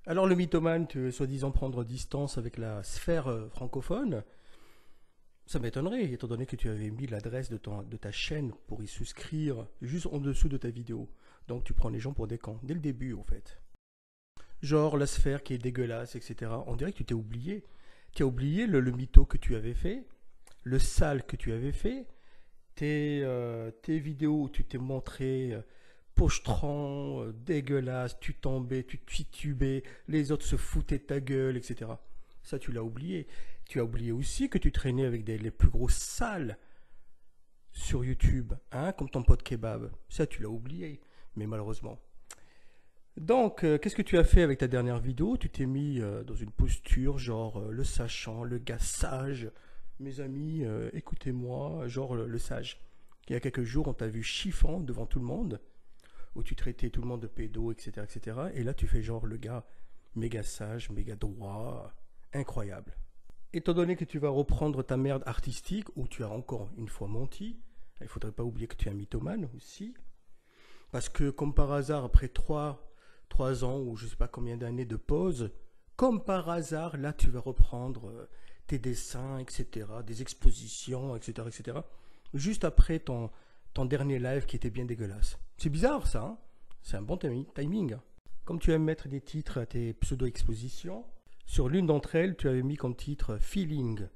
Alors le mythomane, tu veux soi-disant prendre distance avec la sphère francophone, ça m'étonnerait, étant donné que tu avais mis l'adresse de ta chaîne pour y souscrire juste en dessous de ta vidéo. Donc tu prends les gens pour des cons, dès le début en fait. Genre la sphère qui est dégueulasse, etc. On dirait que tu t'es oublié. Tu as oublié le mytho que tu avais fait, le sale que tu avais fait, tes vidéos où tu t'es montré pochetran, dégueulasse, tu tombais, tu titubais, les autres se foutaient de ta gueule, etc. Ça, tu l'as oublié. Tu as oublié aussi que tu traînais avec les plus gros sales sur YouTube, hein, comme ton pote kebab. Ça, tu l'as oublié, mais malheureusement. Donc, qu'est-ce que tu as fait avec ta dernière vidéo? Tu t'es mis dans une posture genre le sachant, le gars sage. Mes amis, écoutez-moi, genre le sage. Il y a quelques jours, on t'a vu chiffant devant tout le monde, où tu traitais tout le monde de pédo, etc., etc. Et là, tu fais genre le gars méga sage, méga droit, incroyable. Étant donné que tu vas reprendre ta merde artistique, où tu as encore une fois menti, il ne faudrait pas oublier que tu es un mythomane aussi, parce que comme par hasard, après 3 ans ou je ne sais pas combien d'années de pause, comme par hasard, là tu vas reprendre tes dessins, etc., des expositions, etc., etc., juste après ton dernier live qui était bien dégueulasse. C'est bizarre ça, hein? C'est un bon timing. Comme tu aimes mettre des titres à tes pseudo-expositions, sur l'une d'entre elles, tu avais mis comme titre Feeling.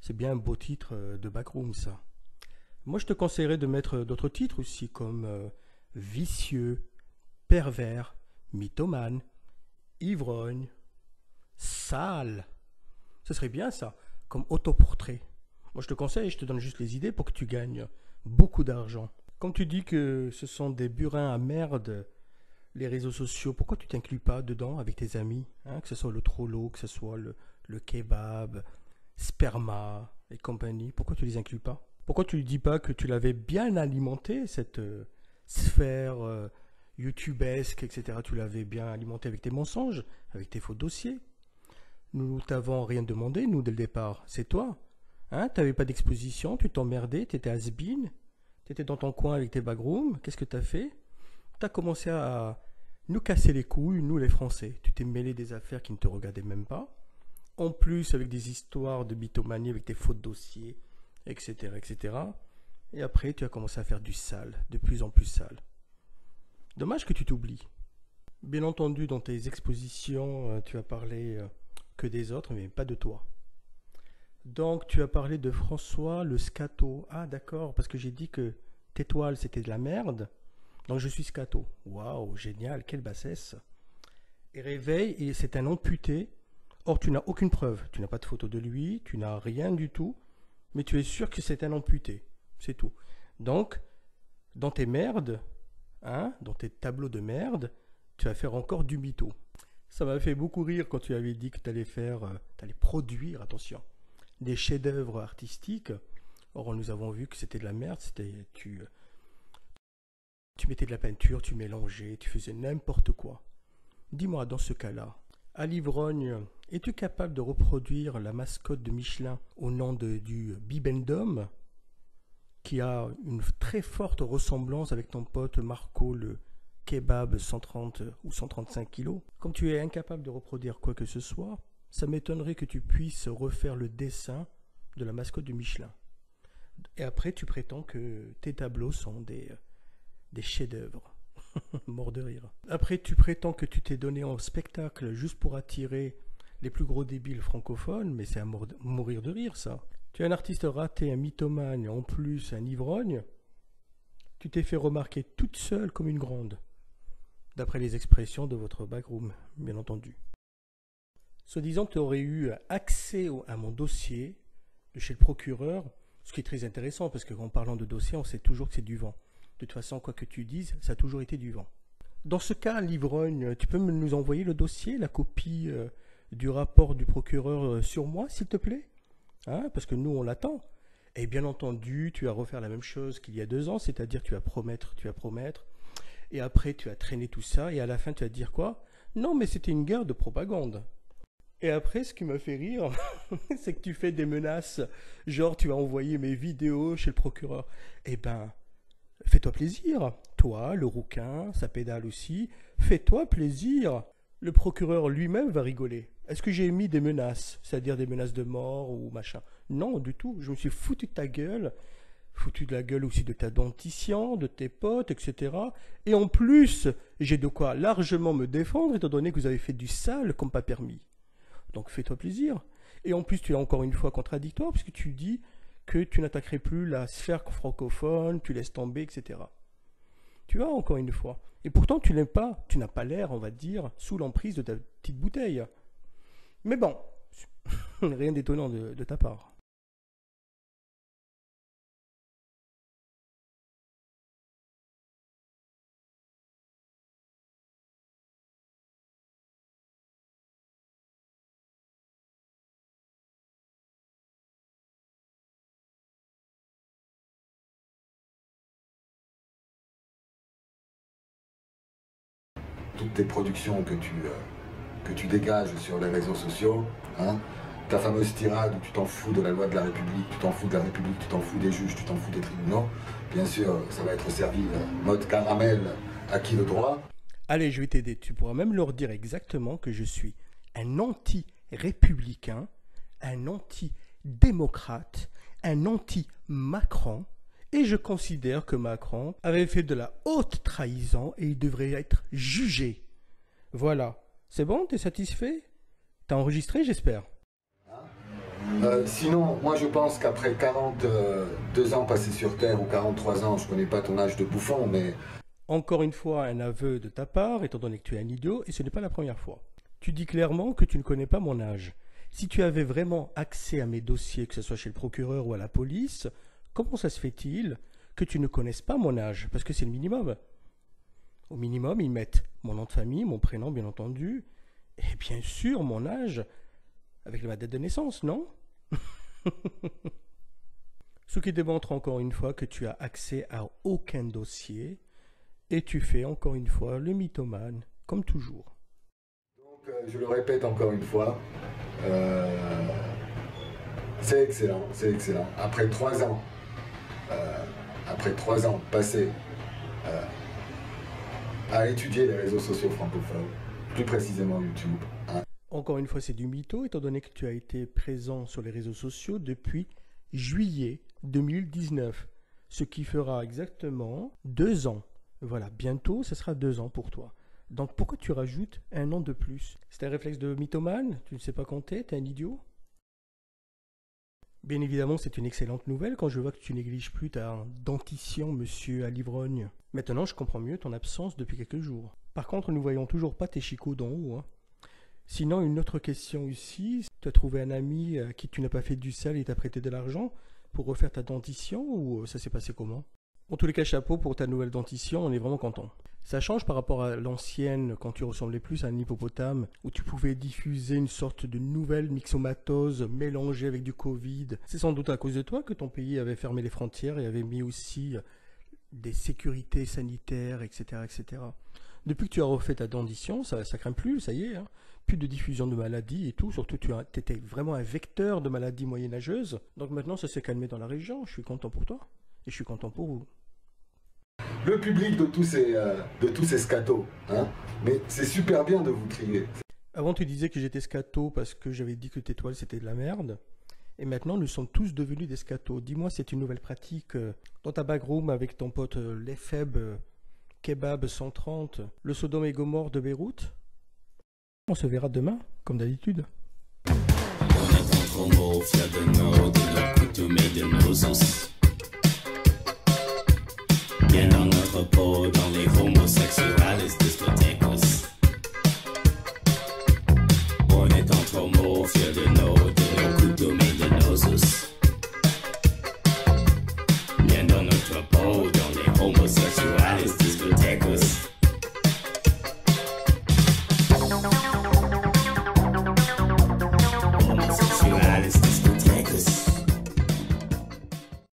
C'est bien un beau titre de backroom ça. Moi je te conseillerais de mettre d'autres titres aussi comme Vicieux, Pervers, Mythomane, Ivrogne, Sale. Ce serait bien ça, comme autoportrait. Moi je te conseille, je te donne juste les idées pour que tu gagnes beaucoup d'argent. Comme tu dis que ce sont des burins à merde, les réseaux sociaux, pourquoi tu t'inclus pas dedans avec tes amis, hein, que ce soit le trollo, que ce soit le kebab, sperma et compagnie, pourquoi tu les inclus pas? Pourquoi tu ne dis pas que tu l'avais bien alimenté, cette sphère youtubesque, etc. Tu l'avais bien alimenté avec tes mensonges, avec tes faux dossiers. Nous t'avons rien demandé, nous, dès le départ. C'est toi. Hein, t'avais pas d'exposition, tu t'emmerdais, t'étais has-been, t'étais dans ton coin avec tes backrooms. Qu'est-ce que t'as fait? T'as commencé à nous casser les couilles, nous les Français. Tu t'es mêlé des affaires qui ne te regardaient même pas. En plus, avec des histoires de mythomanie, avec tes faux dossiers, etc., etc. Et après, tu as commencé à faire du sale, de plus en plus sale. Dommage que tu t'oublies. Bien entendu, dans tes expositions, tu as parlé que des autres, mais pas de toi. Donc, tu as parlé de François le scato. Ah, d'accord, parce que j'ai dit que tes toiles, c'était de la merde. Donc, je suis scato. Waouh, génial, quelle bassesse. Et réveille, et c'est un amputé. Or, tu n'as aucune preuve. Tu n'as pas de photo de lui, tu n'as rien du tout. Mais tu es sûr que c'est un amputé. C'est tout. Donc, dans tes merdes, hein, dans tes tableaux de merde, tu vas faire encore du mytho. Ça m'a fait beaucoup rire quand tu avais dit que tu allais produire, attention, des chefs-d'œuvre artistiques. Or, nous avons vu que c'était de la merde. Tu mettais de la peinture, tu mélangeais, tu faisais n'importe quoi. Dis-moi, dans ce cas-là, à l'ivrogne, es-tu capable de reproduire la mascotte de Michelin au nom du Bibendum, qui a une très forte ressemblance avec ton pote Marco le kebab 130 ou 135 kilos? Comme tu es incapable de reproduire quoi que ce soit, ça m'étonnerait que tu puisses refaire le dessin de la mascotte du Michelin. Et après, tu prétends que tes tableaux sont des chefs-d'œuvre. Mort de rire. Après, tu prétends que tu t'es donné en spectacle juste pour attirer les plus gros débiles francophones, mais c'est à mourir de rire, ça. Tu es un artiste raté, un mythomane, en plus un ivrogne. Tu t'es fait remarquer toute seule comme une grande, d'après les expressions de votre backroom, bien entendu. Soi-disant, tu aurais eu accès à mon dossier de chez le procureur, ce qui est très intéressant, parce qu'en parlant de dossier, on sait toujours que c'est du vent. De toute façon, quoi que tu dises, ça a toujours été du vent. Dans ce cas, l'ivrogne, tu peux nous envoyer le dossier, la copie du rapport du procureur sur moi, s'il te plaît, hein, parce que nous, on l'attend. Et bien entendu, tu vas refaire la même chose qu'il y a 2 ans, c'est-à-dire tu vas promettre, et après tu vas traîner tout ça, et à la fin tu vas te dire quoi? Non, mais c'était une guerre de propagande. Et après, ce qui me fait rire, c'est que tu fais des menaces, genre tu vas envoyer mes vidéos chez le procureur. Eh ben, fais-toi plaisir. Toi, le rouquin, ça pédale aussi. Fais-toi plaisir. Le procureur lui-même va rigoler. Est-ce que j'ai émis des menaces, c'est-à-dire des menaces de mort ou machin? Non, du tout. Je me suis foutu de ta gueule, foutu de la gueule aussi de ta dentition, de tes potes, etc. Et en plus, j'ai de quoi largement me défendre, étant donné que vous avez fait du sale comme pas permis. Donc fais-toi plaisir. Et en plus, tu es encore une fois contradictoire, puisque tu dis que tu n'attaquerais plus la sphère francophone, tu laisses tomber, etc. Tu vois, encore une fois. Et pourtant, tu n'as pas l'air, on va dire, sous l'emprise de ta petite bouteille. Mais bon, rien d'étonnant de ta part. Toutes tes productions que tu dégages sur les réseaux sociaux, hein, ta fameuse tirade où tu t'en fous de la loi de la République, tu t'en fous de la République, tu t'en fous des juges, tu t'en fous des tribunaux, bien sûr, ça va être servi mode caramel à qui le droit. Allez, je vais t'aider. Tu pourras même leur dire exactement que je suis un anti-républicain, un anti-démocrate, un anti-Macron, et je considère que Macron avait fait de la haute trahison et il devrait être jugé. Voilà. C'est bon, t'es satisfait? T'as enregistré, j'espère? Sinon, moi je pense qu'après 42 ans passés sur Terre ou 43 ans, je connais pas ton âge de bouffon, mais... Encore une fois, un aveu de ta part, étant donné que tu es un idiot, et ce n'est pas la première fois. Tu dis clairement que tu ne connais pas mon âge. Si tu avais vraiment accès à mes dossiers, que ce soit chez le procureur ou à la police, comment ça se fait-il que tu ne connaisses pas mon âge? Parce que c'est le minimum. Au minimum, ils mettent mon nom de famille, mon prénom bien entendu, et bien sûr mon âge, avec ma date de naissance, non? Ce qui démontre encore une fois que tu as accès à aucun dossier, et tu fais encore une fois le mythomane, comme toujours. Donc, je le répète encore une fois, c'est excellent, c'est excellent. Après 3 ans passés à étudier les réseaux sociaux francophones, plus précisément YouTube. Hein. Encore une fois, c'est du mytho, étant donné que tu as été présent sur les réseaux sociaux depuis juillet 2019, ce qui fera exactement 2 ans. Voilà, bientôt, ce sera 2 ans pour toi. Donc pourquoi tu rajoutes un an de plus? C'est un réflexe de mythomane? Tu ne sais pas compter? T'es un idiot? Bien évidemment, c'est une excellente nouvelle quand je vois que tu négliges plus ta dentition, monsieur à l'ivrogne. Maintenant, je comprends mieux ton absence depuis quelques jours. Par contre, nous ne voyons toujours pas tes chicots d'en haut. Hein. Sinon, une autre question ici. Tu as trouvé un ami à qui tu n'as pas fait du sale et t'a prêté de l'argent pour refaire ta dentition ou ça s'est passé comment? En tous les cas, chapeau pour ta nouvelle dentition, on est vraiment content. Ça change par rapport à l'ancienne, quand tu ressemblais plus à un hippopotame, où tu pouvais diffuser une sorte de nouvelle myxomatose mélangée avec du Covid. C'est sans doute à cause de toi que ton pays avait fermé les frontières et avait mis aussi des sécurités sanitaires, etc. etc. Depuis que tu as refait ta dentition, ça craint plus, ça y est. Hein. Plus de diffusion de maladies et tout. Surtout, tu étais vraiment un vecteur de maladies moyenâgeuses. Donc maintenant, ça s'est calmé dans la région. Je suis content pour toi. Et je suis content pour vous. Le public de tous ces scatos, hein, mais c'est super bien de vous trier. Avant, tu disais que j'étais scato parce que j'avais dit que tes toiles c'était de la merde. Et maintenant, nous sommes tous devenus des scatos. Dis-moi, c'est une nouvelle pratique dans ta backroom avec ton pote Lefeb, Kebab 130, le Sodome et Gomorre de Beyrouth? On se verra demain, comme d'habitude. On est trop beau, fiers de nos coutumes et de nos os.